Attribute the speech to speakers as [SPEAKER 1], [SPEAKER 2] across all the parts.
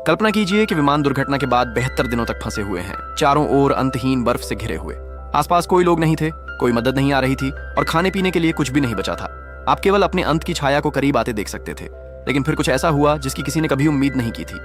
[SPEAKER 1] कल्पना कीजिए कि विमान दुर्घटना के बाद 72 दिनों तक फंसे हुए हैं, चारों ओर अंतहीन बर्फ से घिरे हुए। आसपास कोई लोग नहीं थे, कोई मदद नहीं आ रही थी और खाने पीने के लिए कुछ भी नहीं बचा था। आप केवल अपने अंत की छाया को करीब आते देख सकते थे। लेकिन फिर कुछ ऐसा हुआ जिसकी किसी ने कभी उम्मीद नहीं की थी।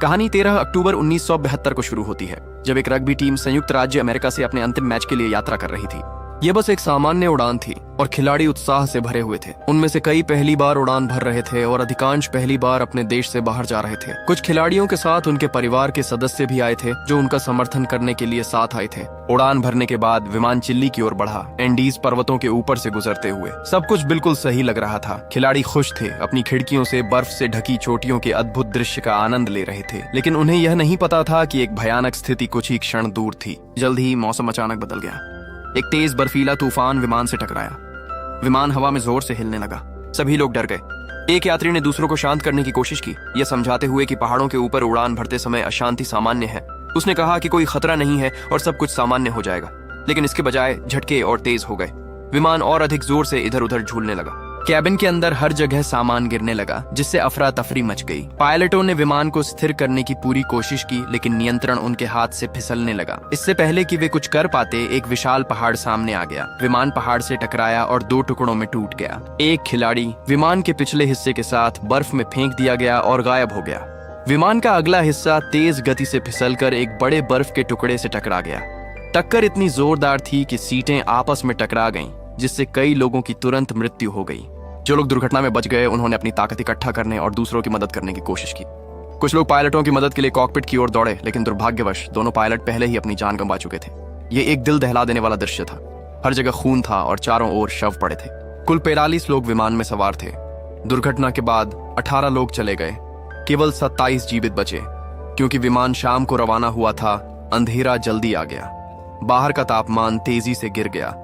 [SPEAKER 1] कहानी 13 अक्टूबर 1972 को शुरू होती है, जब एक रग्बी टीम संयुक्त राज्य अमेरिका से अपने अंतिम मैच के लिए यात्रा कर रही थी। यह बस एक सामान्य उड़ान थी और खिलाड़ी उत्साह से भरे हुए थे। उनमें से कई पहली बार उड़ान भर रहे थे और अधिकांश पहली बार अपने देश से बाहर जा रहे थे। कुछ खिलाड़ियों के साथ उनके परिवार के सदस्य भी आए थे, जो उनका समर्थन करने के लिए साथ आए थे। उड़ान भरने के बाद विमान चिल्ली की ओर बढ़ा, एंडीज पर्वतों के ऊपर से गुजरते हुए। सब कुछ बिल्कुल सही लग रहा था। खिलाड़ी खुश थे, अपनी खिड़कियों से बर्फ से ढकी चोटियों के अद्भुत दृश्य का आनंद ले रहे थे। लेकिन उन्हें यह नहीं पता था कि एक भयानक स्थिति कुछ ही क्षण दूर थी। जल्द ही मौसम अचानक बदल गया। एक तेज बर्फीला तूफान विमान से टकराया। विमान हवा में जोर से हिलने लगा। सभी लोग डर गए। एक यात्री ने दूसरों को शांत करने की कोशिश की, यह समझाते हुए कि पहाड़ों के ऊपर उड़ान भरते समय अशांति सामान्य है। उसने कहा कि कोई खतरा नहीं है और सब कुछ सामान्य हो जाएगा। लेकिन इसके बजाय झटके और तेज हो गए। विमान और अधिक जोर से इधर उधर झूलने लगा। कैबिन के अंदर हर जगह सामान गिरने लगा, जिससे अफरा तफरी मच गई। पायलटों ने विमान को स्थिर करने की पूरी कोशिश की, लेकिन नियंत्रण उनके हाथ से फिसलने लगा। इससे पहले कि वे कुछ कर पाते, एक विशाल पहाड़ सामने आ गया। विमान पहाड़ से टकराया और 2 टुकड़ों में टूट गया। एक खिलाड़ी विमान के पिछले हिस्से के साथ बर्फ में फेंक दिया गया और गायब हो गया। विमान का अगला हिस्सा तेज गति से फिसलकर एक बड़े बर्फ के टुकड़े से टकरा गया। टक्कर इतनी जोरदार थी कि सीटें आपस में टकरा गईं, जिससे कई लोगों की तुरंत मृत्यु हो गई। जो लोग दुर्घटना में बच गए, उन्होंने अपनी ताकत इकट्ठा करने और दूसरों की मदद करने की कोशिश की। कुछ लोग पायलटों की मदद के लिए कॉकपिट की ओर दौड़े, लेकिन दुर्भाग्यवश दोनों पायलट पहले ही अपनी जान गंवा चुके थे। ये एक दिल दहला देने वाला दृश्य था। हर जगह खून था और चारों ओर शव पड़े थे। कुल 43 लोग विमान में सवार थे। दुर्घटना के बाद 18 लोग चले गए। केवल 27 जीवित बचे। क्योंकि विमान शाम को रवाना हुआ था, अंधेरा जल्दी आ गया। बाहर का तापमान तेजी से गिर गया।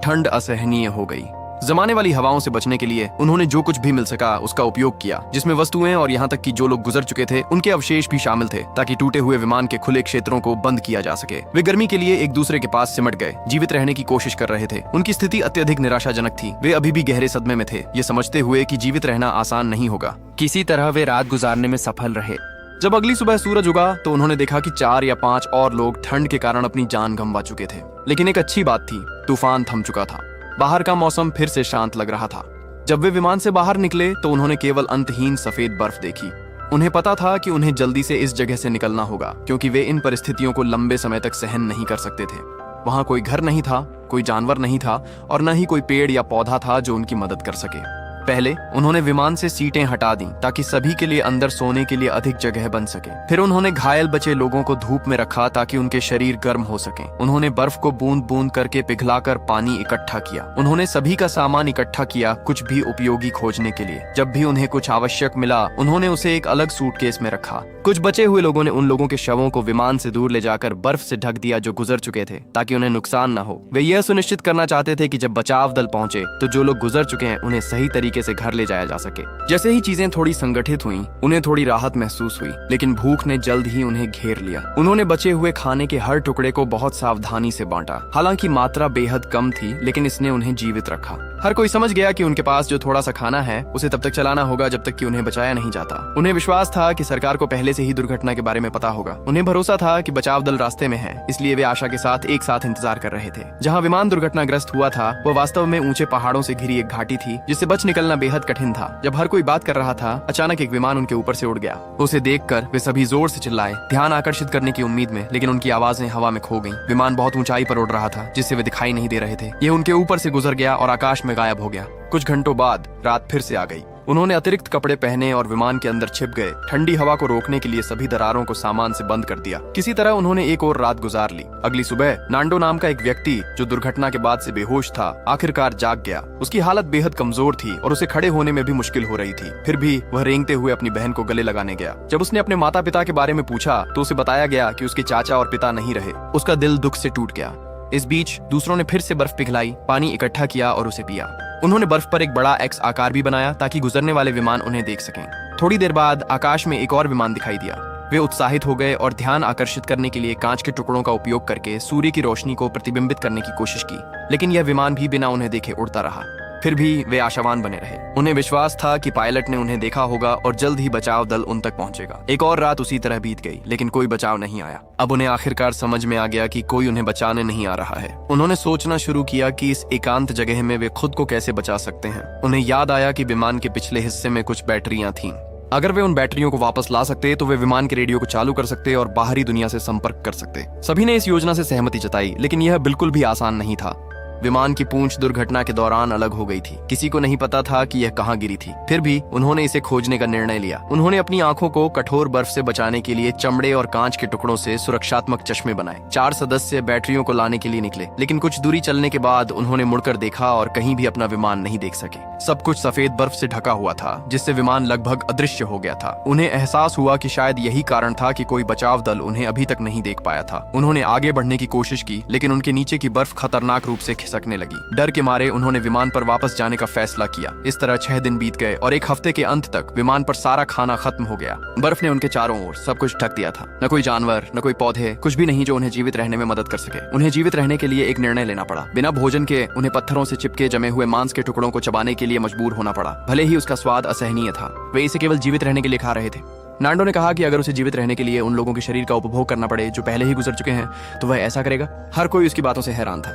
[SPEAKER 1] ठंड असहनीय हो गई। जमाने वाली हवाओं से बचने के लिए उन्होंने जो कुछ भी मिल सका उसका उपयोग किया, जिसमें वस्तुएं और यहाँ तक कि जो लोग गुजर चुके थे उनके अवशेष भी शामिल थे, ताकि टूटे हुए विमान के खुले क्षेत्रों को बंद किया जा सके। वे गर्मी के लिए एक दूसरे के पास सिमट गए, जीवित रहने की कोशिश कर रहे थे। उनकी स्थिति अत्यधिक निराशाजनक थी। वे अभी भी गहरे सदमे में थे, ये समझते हुए कि जीवित रहना आसान नहीं होगा। किसी तरह वे रात गुजारने में सफल रहे। जब अगली सुबह सूरज उगा तो उन्होंने देखा कि 4 या 5 और लोग ठंड के कारण अपनी जान गंवा चुके थे। लेकिन एक अच्छी बात थी, तूफान थम चुका था। बाहर का मौसम फिर से शांत लग रहा था। जब वे विमान से बाहर निकले तो उन्होंने केवल अंतहीन सफेद बर्फ देखी। उन्हें पता था कि उन्हें जल्दी से इस जगह से निकलना होगा, क्योंकि वे इन परिस्थितियों को लंबे समय तक सहन नहीं कर सकते थे। वहां कोई घर नहीं था, कोई जानवर नहीं था और न ही कोई पेड़ या पौधा था जो उनकी मदद कर सके। पहले उन्होंने विमान से सीटें हटा दी, ताकि सभी के लिए अंदर सोने के लिए अधिक जगह बन सके। फिर उन्होंने घायल बचे लोगों को धूप में रखा, ताकि उनके शरीर गर्म हो सके। उन्होंने बर्फ को बूंद बूंद करके पिघलाकर पानी इकट्ठा किया। उन्होंने सभी का सामान इकट्ठा किया, कुछ भी उपयोगी खोजने के लिए। जब भी उन्हें कुछ आवश्यक मिला, उन्होंने उसे एक अलग सूटकेस में रखा। कुछ बचे हुए लोगों ने उन लोगों के शवों को विमान से दूर ले जाकर बर्फ से ढक दिया जो गुजर चुके थे, ताकि उन्हें नुकसान न हो। वे यह सुनिश्चित करना चाहते थे कि जब बचाव दल पहुंचे तो जो लोग गुजर चुके हैं उन्हें सही तरीके से घर ले जाया जा सके। जैसे ही चीजें थोड़ी संगठित हुईं, उन्हें थोड़ी राहत महसूस हुई, लेकिन भूख ने जल्द ही उन्हें घेर लिया। उन्होंने बचे हुए खाने के हर टुकड़े को बहुत सावधानी से बांटा। हालांकि मात्रा बेहद कम थी, लेकिन इसने उन्हें जीवित रखा। हर कोई समझ गया कि उनके पास जो थोड़ा सा खाना है उसे तब तक चलाना होगा जब तक कि उन्हें बचाया नहीं जाता। उन्हें विश्वास था कि सरकार को पहले से ही दुर्घटना के बारे में पता होगा। उन्हें भरोसा था कि बचाव दल रास्ते में है, इसलिए वे आशा के साथ एक साथ इंतजार कर रहे थे। जहाँ विमान दुर्घटनाग्रस्त हुआ था वह वास्तव में ऊंचे पहाड़ों से घिरी एक घाटी थी, जिससे बच निकलना बेहद कठिन था। जब हर कोई बात कर रहा था, अचानक एक विमान उनके ऊपर से उड़ गया। उसे देखकर वे सभी जोर से चिल्लाए, ध्यान आकर्षित करने की उम्मीद में, लेकिन उनकी आवाजें हवा में खो गईं। विमान बहुत ऊंचाई पर उड़ रहा था, जिससे वे दिखाई नहीं दे रहे थे। यह उनके ऊपर से गुजर गया और आकाश में गायब हो गया। कुछ घंटों बाद रात फिर से आ गई। उन्होंने अतिरिक्त कपड़े पहने और विमान के अंदर छिप गए। ठंडी हवा को रोकने के लिए सभी दरारों को सामान से बंद कर दिया। किसी तरह उन्होंने एक और रात गुजार ली। अगली सुबह नांडो नाम का एक व्यक्ति जो दुर्घटना के बाद से बेहोश था, आखिरकार जाग गया। उसकी हालत बेहद कमजोर थी और उसे खड़े होने में भी मुश्किल हो रही थी। फिर भी वह रेंगते हुए अपनी बहन को गले लगाने गया। जब उसने अपने माता पिता के बारे में पूछा तो उसे बताया गया कि उसके चाचा और पिता नहीं रहे। उसका दिल दुख से टूट गया। इस बीच दूसरों ने फिर से बर्फ पिघलाई, पानी इकट्ठा किया और उसे पिया। उन्होंने बर्फ पर एक बड़ा एक्स आकार भी बनाया, ताकि गुजरने वाले विमान उन्हें देख सकें। थोड़ी देर बाद आकाश में एक और विमान दिखाई दिया। वे उत्साहित हो गए और ध्यान आकर्षित करने के लिए कांच के टुकड़ों का उपयोग करके सूर्य की रोशनी को प्रतिबिंबित करने की कोशिश की, लेकिन यह विमान भी बिना उन्हें देखे उड़ता रहा। फिर भी वे आशावान बने रहे। उन्हें विश्वास था कि पायलट ने उन्हें देखा होगा और जल्द ही बचाव दल उन तक पहुंचेगा। एक और रात उसी तरह बीत गई, लेकिन कोई बचाव नहीं आया। अब उन्हें आखिरकार समझ में आ गया कि कोई उन्हें बचाने नहीं आ रहा है। उन्होंने सोचना शुरू किया कि इस एकांत जगह में वे खुद को कैसे बचा सकते हैं। उन्हें याद आया कि विमान के पिछले हिस्से में कुछ बैटरियां थीं। अगर वे उन बैटरियों को वापस ला सकते तो वे विमान के रेडियो को चालू कर सकते और बाहरी दुनिया से संपर्क कर सकते। सभी ने इस योजना से सहमति जताई, लेकिन यह बिल्कुल भी आसान नहीं था। विमान की पूंछ दुर्घटना के दौरान अलग हो गई थी। किसी को नहीं पता था कि यह कहां गिरी थी। फिर भी उन्होंने इसे खोजने का निर्णय लिया। उन्होंने अपनी आंखों को कठोर बर्फ से बचाने के लिए चमड़े और कांच के टुकड़ों से सुरक्षात्मक चश्मे बनाए। 4 सदस्य बैटरियों को लाने के लिए निकले, लेकिन कुछ दूरी चलने के बाद उन्होंने मुड़कर देखा और कहीं भी अपना विमान नहीं देख सके। सब कुछ सफेद बर्फ से ढका हुआ था, जिससे विमान लगभग अदृश्य हो गया था। उन्हें एहसास हुआ कि शायद यही कारण था कि कोई बचाव दल उन्हें अभी तक नहीं देख पाया था। उन्होंने आगे बढ़ने की कोशिश की, लेकिन उनके नीचे की बर्फ खतरनाक रूप से खिसकने लगी। डर के मारे उन्होंने विमान पर वापस जाने का फैसला किया। इस तरह 6 दिन बीत गए और एक हफ्ते के अंत तक विमान पर सारा खाना खत्म हो गया। बर्फ ने उनके चारों ओर सब कुछ ढक दिया था। न कोई जानवर, न कोई पौधे, कुछ भी नहीं जो उन्हें जीवित रहने में मदद कर सके। उन्हें जीवित रहने के लिए एक निर्णय लेना पड़ा। बिना भोजन के उन्हें पत्थरों से चिपके जमे हुए मांस के टुकड़ों को चबाने के लिए मजबूर होना पड़ा। भले ही उसका स्वाद असहनीय था, वे इसे केवल जीवित रहने के लिए खा रहे थे। नांडो ने कहा कि अगर उसे जीवित रहने के लिए उन लोगों के शरीर का उपभोग करना पड़े जो पहले ही गुजर चुके हैं, तो वह ऐसा करेगा। हर कोई उसकी बातों से हैरान था।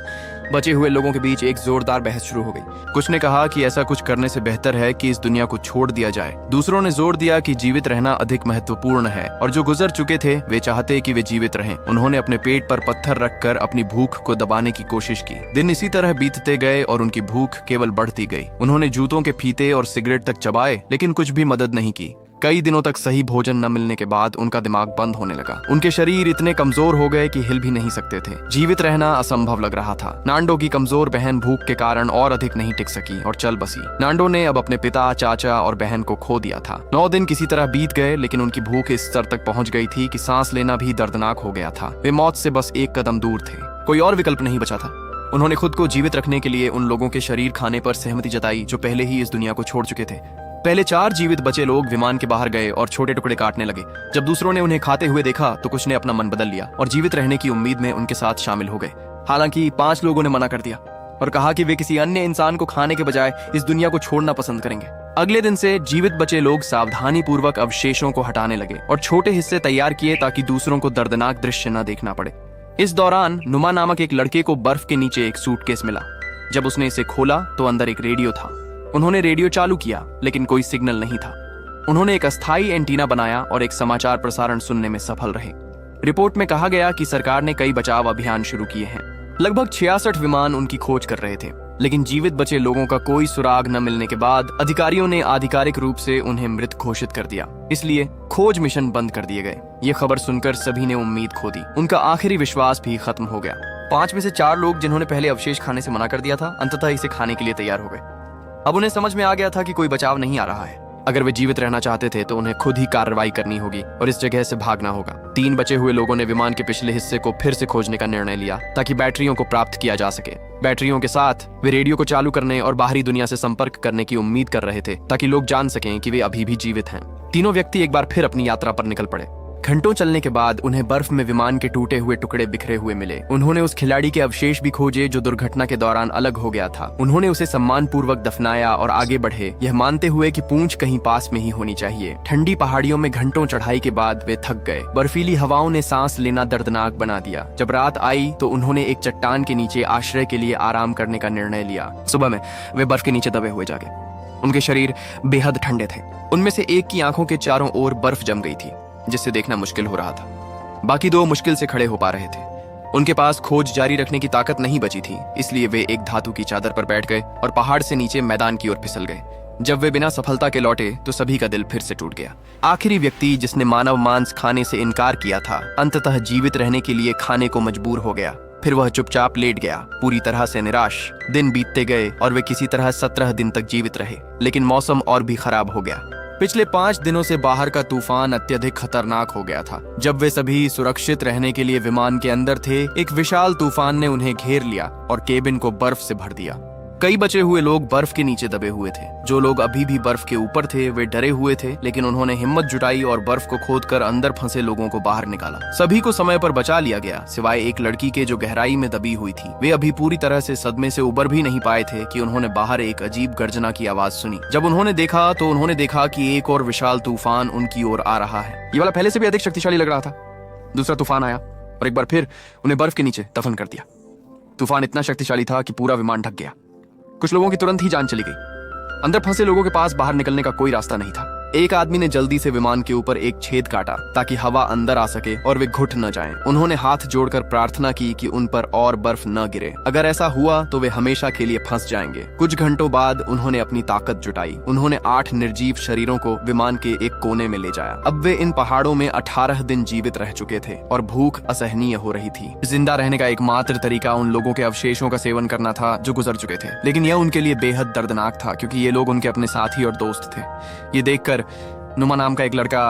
[SPEAKER 1] बचे हुए लोगों के बीच एक जोरदार बहस शुरू हो गई। कुछ ने कहा कि ऐसा कुछ करने से बेहतर है कि इस दुनिया को छोड़ दिया जाए। दूसरों ने जोर दिया कि जीवित रहना अधिक महत्वपूर्ण है और जो गुजर चुके थे वे चाहते कि वे जीवित रहें। उन्होंने अपने पेट पर पत्थर रखकर अपनी भूख को दबाने की कोशिश की। दिन इसी तरह बीतते गए और उनकी भूख केवल बढ़ती गई। उन्होंने जूतों के फीते और सिगरेट तक चबाए, लेकिन कुछ भी मदद नहीं की। कई दिनों तक सही भोजन न मिलने के बाद उनका दिमाग बंद होने लगा। उनके शरीर इतने कमजोर हो गए कि हिल भी नहीं सकते थे। जीवित रहना असंभव लग रहा था। नांडो की कमजोर बहन भूख के कारण और अधिक नहीं टिक सकी और चल बसी। नांडो ने अब अपने पिता, चाचा और बहन को खो दिया था। 9 दिन किसी तरह बीत गए, लेकिन उनकी भूख इस स्तर तक पहुंच गई थी कि सांस लेना भी दर्दनाक हो गया था। वे मौत से बस एक कदम दूर थे। कोई और विकल्प नहीं बचा था। उन्होंने खुद को जीवित रखने के लिए उन लोगों के शरीर खाने पर सहमति जताई जो पहले ही इस दुनिया को छोड़ चुके थे। पहले 4 जीवित बचे लोग विमान के बाहर गए और छोटे टुकड़े काटने लगे। जब दूसरों ने उन्हें खाते हुए देखा तो कुछ ने अपना मन बदल लिया और जीवित रहने की उम्मीद में उनके साथ शामिल हो गए। हालांकि 5 लोगों ने मना कर दिया और कहा कि वे किसी अन्य इंसान को खाने के बजाय इस दुनिया को छोड़ना पसंद करेंगे। अगले दिन से जीवित बचे लोग सावधानी पूर्वक अवशेषों को हटाने लगे और छोटे हिस्से तैयार किए ताकि दूसरों को दर्दनाक दृश्य न देखना पड़े। इस दौरान नुमा नामक एक लड़के को बर्फ के नीचे एक सूटकेस मिला। जब उसने इसे खोला तो अंदर एक रेडियो था। उन्होंने रेडियो चालू किया, लेकिन कोई सिग्नल नहीं था। उन्होंने एक अस्थायी एंटीना बनाया और एक समाचार प्रसारण सुनने में सफल रहे। रिपोर्ट में कहा गया कि सरकार ने कई बचाव अभियान शुरू किए हैं। लगभग 66 विमान उनकी खोज कर रहे थे, लेकिन जीवित बचे लोगों का कोई सुराग न मिलने के बाद अधिकारियों ने आधिकारिक रूप से उन्हें मृत घोषित कर दिया। इसलिए खोज मिशन बंद कर दिए गए। ये खबर सुनकर सभी ने उम्मीद खो दी। उनका आखिरी विश्वास भी खत्म हो गया। 5 में से 4 लोग जिन्होंने पहले अवशेष खाने से मना कर दिया था, अंततः इसे खाने के लिए तैयार हो गए। अब उन्हें समझ में आ गया था कि कोई बचाव नहीं आ रहा है। अगर वे जीवित रहना चाहते थे तो उन्हें खुद ही कार्रवाई करनी होगी और इस जगह से भागना होगा। 3 बचे हुए लोगों ने विमान के पिछले हिस्से को फिर से खोजने का निर्णय लिया ताकि बैटरियों को प्राप्त किया जा सके। बैटरियों के साथ वे रेडियो को चालू करने और बाहरी दुनिया से संपर्क करने की उम्मीद कर रहे थे ताकि लोग जान सकें कि वे अभी भी जीवित हैं। तीनों व्यक्ति एक बार फिर अपनी यात्रा पर निकल पड़े। घंटों चलने के बाद उन्हें बर्फ में विमान के टूटे हुए टुकड़े बिखरे हुए मिले। उन्होंने उस खिलाड़ी के अवशेष भी खोजे जो दुर्घटना के दौरान अलग हो गया था। उन्होंने उसे सम्मान पूर्वक दफनाया और आगे बढ़े, यह मानते हुए कि पूंछ कहीं पास में ही होनी चाहिए। ठंडी पहाड़ियों में घंटों चढ़ाई के बाद वे थक गए। बर्फीली हवाओं ने सांस लेना दर्दनाक बना दिया। जब रात आई तो उन्होंने एक चट्टान के नीचे आश्रय के लिए आराम करने का निर्णय लिया। सुबह में वे बर्फ के नीचे दबे हुए जागे। उनके शरीर बेहद ठंडे थे। उनमें से एक की आंखों के चारों ओर बर्फ जम गई थी, जिससे देखना मुश्किल हो रहा था। बाकी 2 मुश्किल से खड़े हो पा रहे थे। उनके पास खोज जारी रखने की ताकत नहीं बची थी, इसलिए वे एक धातु की चादर पर बैठ गए और पहाड़ से नीचे मैदान की ओर फिसल गए। जब वे बिना सफलता के लौटे तो सभी का दिल फिर से टूट गया। आखिरी व्यक्ति जिसने मानव मांस खाने से इनकार किया था, अंततः जीवित रहने के लिए खाने को मजबूर हो गया। फिर वह चुपचाप लेट गया, पूरी तरह से निराश। दिन बीतते गए और वे किसी तरह 17 दिन तक जीवित रहे, लेकिन मौसम और भी खराब हो गया। पिछले 5 दिनों से बाहर का तूफान अत्यधिक खतरनाक हो गया था। जब वे सभी सुरक्षित रहने के लिए विमान के अंदर थे, एक विशाल तूफान ने उन्हें घेर लिया और केबिन को बर्फ से भर दिया। कई बचे हुए लोग बर्फ के नीचे दबे हुए थे। जो लोग अभी भी बर्फ के ऊपर थे वे डरे हुए थे, लेकिन उन्होंने हिम्मत जुटाई और बर्फ को खोदकर अंदर फंसे लोगों को बाहर निकाला। सभी को समय पर बचा लिया गया, सिवाय एक लड़की के जो गहराई में दबी हुई थी। वे अभी पूरी तरह से सदमे से उबर भी नहीं पाए थे कि उन्होंने बाहर एक अजीब गर्जना की आवाज सुनी। जब उन्होंने देखा तो उन्होंने देखा कि एक और विशाल तूफान उनकी ओर आ रहा है। ये वाला पहले से भी अधिक शक्तिशाली लग रहा था। दूसरा तूफान आया और एक बार फिर उन्हें बर्फ के नीचे दफन कर दिया। तूफान इतना शक्तिशाली था कि पूरा विमान ढक गया। कुछ लोगों की तुरंत ही जान चली गई। अंदर फंसे लोगों के पास बाहर निकलने का कोई रास्ता नहीं था। एक आदमी ने जल्दी से विमान के ऊपर एक छेद काटा ताकि हवा अंदर आ सके और वे घुट न जाएं। उन्होंने हाथ जोड़कर प्रार्थना की कि उन पर और बर्फ न गिरे। अगर ऐसा हुआ तो वे हमेशा के लिए फंस जाएंगे। कुछ घंटों बाद उन्होंने अपनी ताकत जुटाई। उन्होंने 8 निर्जीव शरीरों को विमान के एक कोने में ले जाया। अब वे इन पहाड़ों में 18 दिन जीवित रह चुके थे और भूख असहनीय हो रही थी। जिंदा रहने का एकमात्र तरीका उन लोगों के अवशेषों का सेवन करना था जो गुजर चुके थे, लेकिन यह उनके लिए बेहद दर्दनाक था क्योंकि ये लोग उनके अपने साथी और दोस्त थे। ये देखकर नुमा नाम का एक लड़का,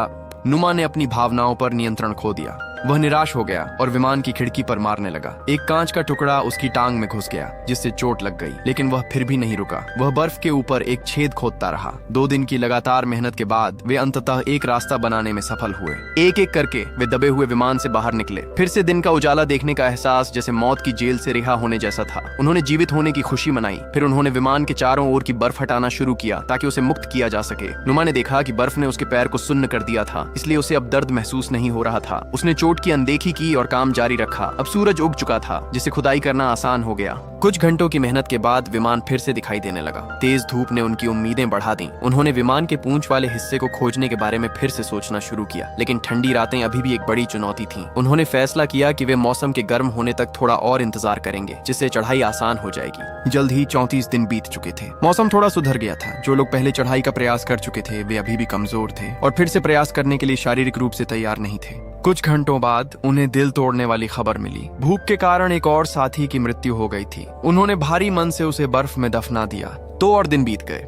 [SPEAKER 1] नुमा ने अपनी भावनाओं पर नियंत्रण खो दिया। वह निराश हो गया और विमान की खिड़की पर मारने लगा। एक कांच का टुकड़ा उसकी टांग में घुस गया जिससे चोट लग गई, लेकिन वह फिर भी नहीं रुका। वह बर्फ के ऊपर एक छेद खोदता रहा। 2 दिन की लगातार मेहनत के बाद वे अंततः एक रास्ता बनाने में सफल हुए। एक एक करके वे दबे हुए विमान से बाहर निकले। फिर से दिन का उजाला देखने का एहसास जैसे मौत की जेल से रिहा होने जैसा था। उन्होंने जीवित होने की खुशी मनाई। फिर उन्होंने विमान के चारों ओर की बर्फ हटाना शुरू किया ताकि उसे मुक्त किया जा सके। नुमा ने देखा कि बर्फ ने उसके पैर को सुन्न कर दिया था, इसलिए उसे अब दर्द महसूस नहीं हो रहा था। उसने चोट की अनदेखी की और काम जारी रखा। अब सूरज उग चुका था जिसे खुदाई करना आसान हो गया। कुछ घंटों की मेहनत के बाद विमान फिर से दिखाई देने लगा। तेज धूप ने उनकी उम्मीदें बढ़ा दी। उन्होंने विमान के पूंछ वाले हिस्से को खोजने के बारे में फिर से सोचना शुरू किया, लेकिन ठंडी रातें अभी भी एक बड़ी चुनौती थीं। उन्होंने फैसला किया कि वे मौसम के गर्म होने तक थोड़ा और इंतजार करेंगे, जिससे चढ़ाई आसान हो जाएगी। जल्द ही 34 दिन बीत चुके थे। मौसम थोड़ा सुधर गया था। जो लोग पहले चढ़ाई का प्रयास कर चुके थे वे अभी भी कमजोर थे और फिर से प्रयास करने के लिए शारीरिक रूप से तैयार नहीं थे। कुछ घंटों बाद उन्हें दिल तोड़ने वाली खबर मिली। भूख के कारण एक और साथी की मृत्यु हो गई थी। उन्होंने भारी मन से उसे बर्फ में दफना दिया। 2 और दिन बीत गए।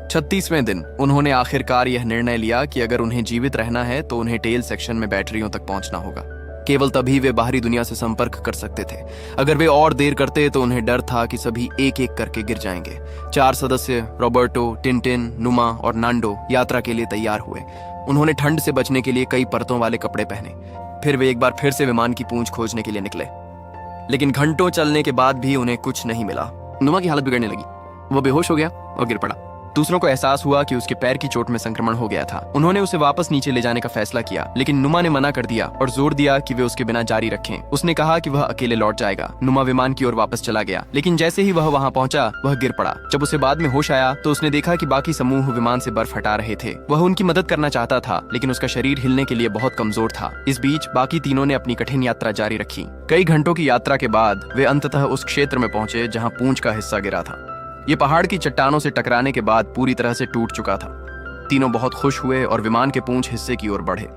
[SPEAKER 1] 36वें दिन उन्होंने आखिरकार यह निर्णय लिया कि अगर उन्हें जीवित रहना है तो उन्हें टेल सेक्शन में बैटरियों तक पहुंचना होगा। केवल तभी वे बाहरी दुनिया से संपर्क कर सकते थे। अगर वे और देर करते तो उन्हें डर था कि सभी एक एक करके गिर जाएंगे। 4 सदस्य रॉबर्टो, टिंटिन, नुमा और नांडो यात्रा के लिए तैयार हुए। उन्होंने ठंड से बचने के लिए कई परतों वाले कपड़े पहने। फिर वे एक बार फिर से विमान की पूंछ खोजने के लिए निकले, लेकिन घंटों चलने के बाद भी उन्हें कुछ नहीं मिला। नुमा की हालत बिगड़ने लगी। वह बेहोश हो गया और गिर पड़ा। दूसरों को एहसास हुआ कि उसके पैर की चोट में संक्रमण हो गया था। उन्होंने उसे वापस नीचे ले जाने का फैसला किया, लेकिन नुमा ने मना कर दिया और जोर दिया कि वे उसके बिना जारी रखें। उसने कहा कि वह अकेले लौट जाएगा। नुमा विमान की ओर वापस चला गया, लेकिन जैसे ही वह वहां पहुंचा वह गिर पड़ा। जब उसे बाद में होश आया तो उसने देखा कि बाकी समूह विमान से बर्फ हटा रहे थे। वह उनकी मदद करना चाहता था, लेकिन उसका शरीर हिलने के लिए बहुत कमजोर था। इस बीच बाकी तीनों ने अपनी कठिन यात्रा जारी रखी। कई घंटों की यात्रा के बाद वे अंततः उस क्षेत्र में पहुंचे जहाँ पूंछ का हिस्सा गिरा था। ये पहाड़ की चट्टानों से टकराने के बाद पूरी तरह से टूट चुका था। तीनों बहुत खुश हुए और विमान के पूंछ हिस्से की ओर बढ़े।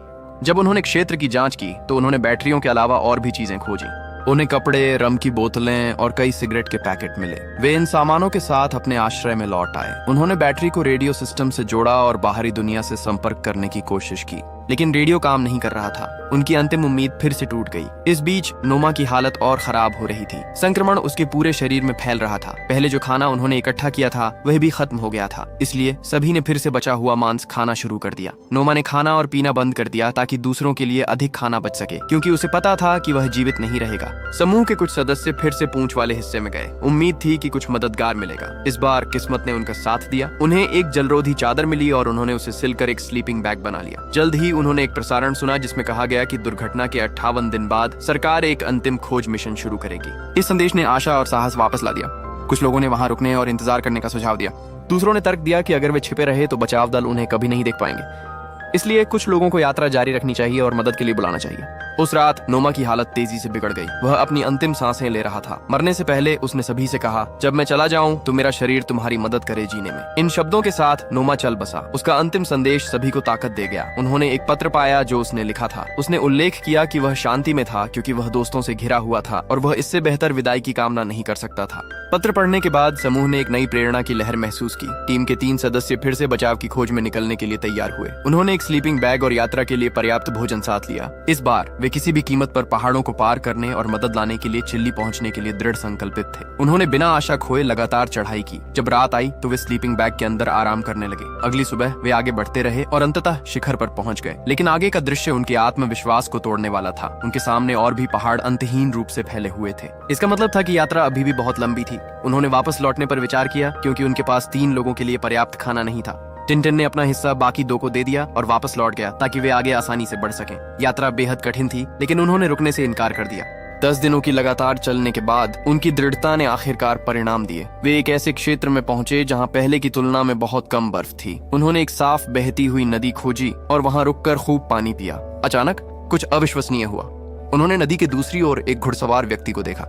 [SPEAKER 1] जब उन्होंने क्षेत्र की जांच की तो उन्होंने बैटरियों के अलावा और भी चीजें खोजी। उन्हें कपड़े, रम की बोतलें और कई सिगरेट के पैकेट मिले। वे इन सामानों के साथ अपने आश्रय में लौट आए। उन्होंने बैटरी को रेडियो सिस्टम से जोड़ा और बाहरी दुनिया से संपर्क करने की कोशिश की, लेकिन रेडियो काम नहीं कर रहा था। उनकी अंतिम उम्मीद फिर से टूट गई। इस बीच नोमा की हालत और खराब हो रही थी। संक्रमण उसके पूरे शरीर में फैल रहा था। पहले जो खाना उन्होंने इकट्ठा किया था वह भी खत्म हो गया था, इसलिए सभी ने फिर से बचा हुआ मांस खाना शुरू कर दिया। नोमा ने खाना और पीना बंद कर दिया ताकि दूसरों के लिए अधिक खाना बच सके, क्योंकि उसे पता था कि वह जीवित नहीं रहेगा। समूह के कुछ सदस्य फिर से पूंछ वाले हिस्से में गए। उम्मीद थी कि कुछ मददगार मिलेगा। इस बार किस्मत ने उनका साथ दिया। उन्हें एक जलरोधी चादर मिली और उन्होंने उसे सिलकर एक स्लीपिंग बैग बना लिया। जल्द ही उन्होंने एक प्रसारण सुना जिसमें कहा गया कि दुर्घटना के 58 दिन बाद सरकार एक अंतिम खोज मिशन शुरू करेगी। इस संदेश ने आशा और साहस वापस ला दिया। कुछ लोगों ने वहां रुकने और इंतजार करने का सुझाव दिया। दूसरों ने तर्क दिया कि अगर वे छिपे रहे तो बचाव दल उन्हें कभी नहीं देख पाएंगे, इसलिए कुछ लोगों को यात्रा जारी रखनी चाहिए और मदद के लिए बुलाना चाहिए। उस रात नोमा की हालत तेजी से बिगड़ गई। वह अपनी अंतिम सांसें ले रहा था। मरने से पहले उसने सभी से कहा, जब मैं चला जाऊं तो मेरा शरीर तुम्हारी मदद करे जीने में। इन शब्दों के साथ नोमा चल बसा। उसका अंतिम संदेश सभी को ताकत दे गया। उन्होंने एक पत्र पाया जो उसने लिखा था। उसने उल्लेख किया कि वह शांति में था क्योंकि वह दोस्तों से घिरा हुआ था और वह इससे बेहतर विदाई की कामना नहीं कर सकता था। पत्र पढ़ने के बाद समूह ने एक नई प्रेरणा की लहर महसूस की। टीम के 3 सदस्य फिर से बचाव की खोज में निकलने के लिए तैयार हुए। उन्होंने एक स्लीपिंग बैग और यात्रा के लिए पर्याप्त भोजन साथ लिया। इस बार वे वे किसी भी कीमत पर पहाड़ों को पार करने और मदद लाने के लिए चिल्ली पहुंचने के लिए दृढ़ संकल्पित थे। उन्होंने बिना आशा खोए लगातार चढ़ाई की। जब रात आई तो वे स्लीपिंग बैग के अंदर आराम करने लगे। अगली सुबह वे आगे बढ़ते रहे और अंततः शिखर पर पहुंच गए। लेकिन आगे का दृश्य उनके आत्मविश्वास को तोड़ने वाला था। उनके सामने और भी पहाड़ अंतहीन रूप से फैले हुए थे। इसका मतलब था कि यात्रा अभी भी बहुत लंबी थी। उन्होंने वापस लौटने पर विचार किया, क्योंकि उनके पास 3 लोगों के लिए पर्याप्त खाना नहीं था। टिनटिन ने अपना हिस्सा बाकी 2 को दे दिया और वापस लौट गया ताकि वे आगे आसानी से बढ़ सकें। यात्रा बेहद कठिन थी, लेकिन उन्होंने रुकने से इनकार कर दिया। 10 दिनों की लगातार चलने के बाद उनकी दृढ़ता ने आखिरकार परिणाम दिए। वे एक ऐसे क्षेत्र में पहुंचे जहां पहले की तुलना में बहुत कम बर्फ थी। उन्होंने एक साफ बहती हुई नदी खोजी और वहां रुककर खूब पानी पिया। अचानक कुछ अविश्वसनीय हुआ। उन्होंने नदी के दूसरी ओर एक घुड़सवार व्यक्ति को देखा।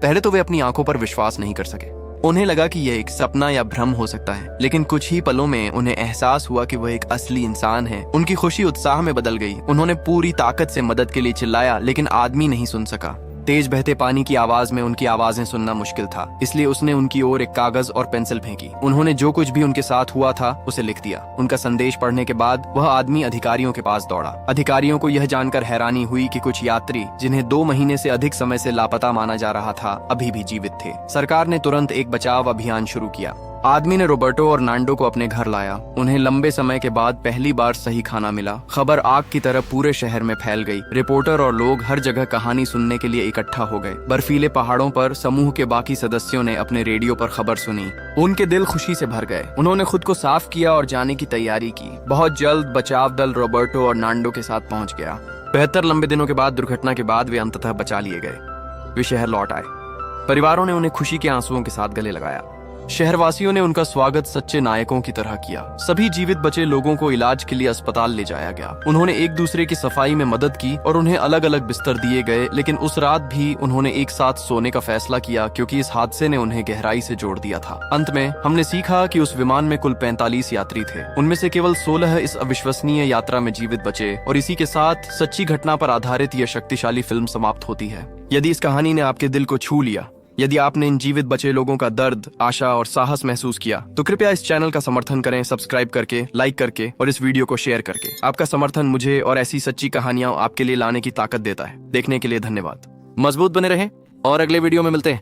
[SPEAKER 1] पहले तो वे अपनी आंखों पर विश्वास नहीं कर सके। उन्हें लगा कि यह एक सपना या भ्रम हो सकता है, लेकिन कुछ ही पलों में उन्हें एहसास हुआ कि वह एक असली इंसान है। उनकी खुशी उत्साह में बदल गई। उन्होंने पूरी ताकत से मदद के लिए चिल्लाया, लेकिन आदमी नहीं सुन सका। तेज बहते पानी की आवाज में उनकी आवाजें सुनना मुश्किल था, इसलिए उसने उनकी ओर एक कागज और पेंसिल फेंकी। उन्होंने जो कुछ भी उनके साथ हुआ था उसे लिख दिया। उनका संदेश पढ़ने के बाद वह आदमी अधिकारियों के पास दौड़ा। अधिकारियों को यह जानकर हैरानी हुई कि कुछ यात्री, जिन्हें 2 महीने से अधिक समय से लापता माना जा रहा था, अभी भी जीवित थे। सरकार ने तुरंत एक बचाव अभियान शुरू किया। आदमी ने रोबर्टो और नांडो को अपने घर लाया। उन्हें लंबे समय के बाद पहली बार सही खाना मिला। खबर आग की तरह पूरे शहर में फैल गई। रिपोर्टर और लोग हर जगह कहानी सुनने के लिए इकट्ठा हो गए। बर्फीले पहाड़ों पर समूह के बाकी सदस्यों ने अपने रेडियो पर खबर सुनी। उनके दिल खुशी से भर गए। उन्होंने खुद को साफ किया और जाने की तैयारी की। बहुत जल्द बचाव दल रोबर्टो और नांडो के साथ पहुंच गया। 72 लंबे दिनों के बाद दुर्घटना के बाद वे अंततः बचा लिए गए। वे शहर लौट आए। परिवारों ने उन्हें खुशी के आंसुओं के साथ गले लगाया। शहरवासियों ने उनका स्वागत सच्चे नायकों की तरह किया। सभी जीवित बचे लोगों को इलाज के लिए अस्पताल ले जाया गया। उन्होंने एक दूसरे की सफाई में मदद की और उन्हें अलग अलग बिस्तर दिए गए। लेकिन उस रात भी उन्होंने एक साथ सोने का फैसला किया, क्योंकि इस हादसे ने उन्हें गहराई से जोड़ दिया था। अंत में हमने सीखा कि उस विमान में कुल 45 यात्री थे। उनमें से केवल 16 इस अविश्वसनीय यात्रा में जीवित बचे और इसी के साथ सच्ची घटना पर आधारित यह शक्तिशाली फिल्म समाप्त होती है। यदि इस कहानी ने आपके दिल को छू लिया, यदि आपने इन जीवित बचे लोगों का दर्द, आशा और साहस महसूस किया, तो कृपया इस चैनल का समर्थन करें, सब्सक्राइब करके, लाइक करके और इस वीडियो को शेयर करके। आपका समर्थन मुझे और ऐसी सच्ची कहानियां आपके लिए लाने की ताकत देता है। देखने के लिए धन्यवाद। मजबूत बने रहें और अगले वीडियो में मिलते हैं।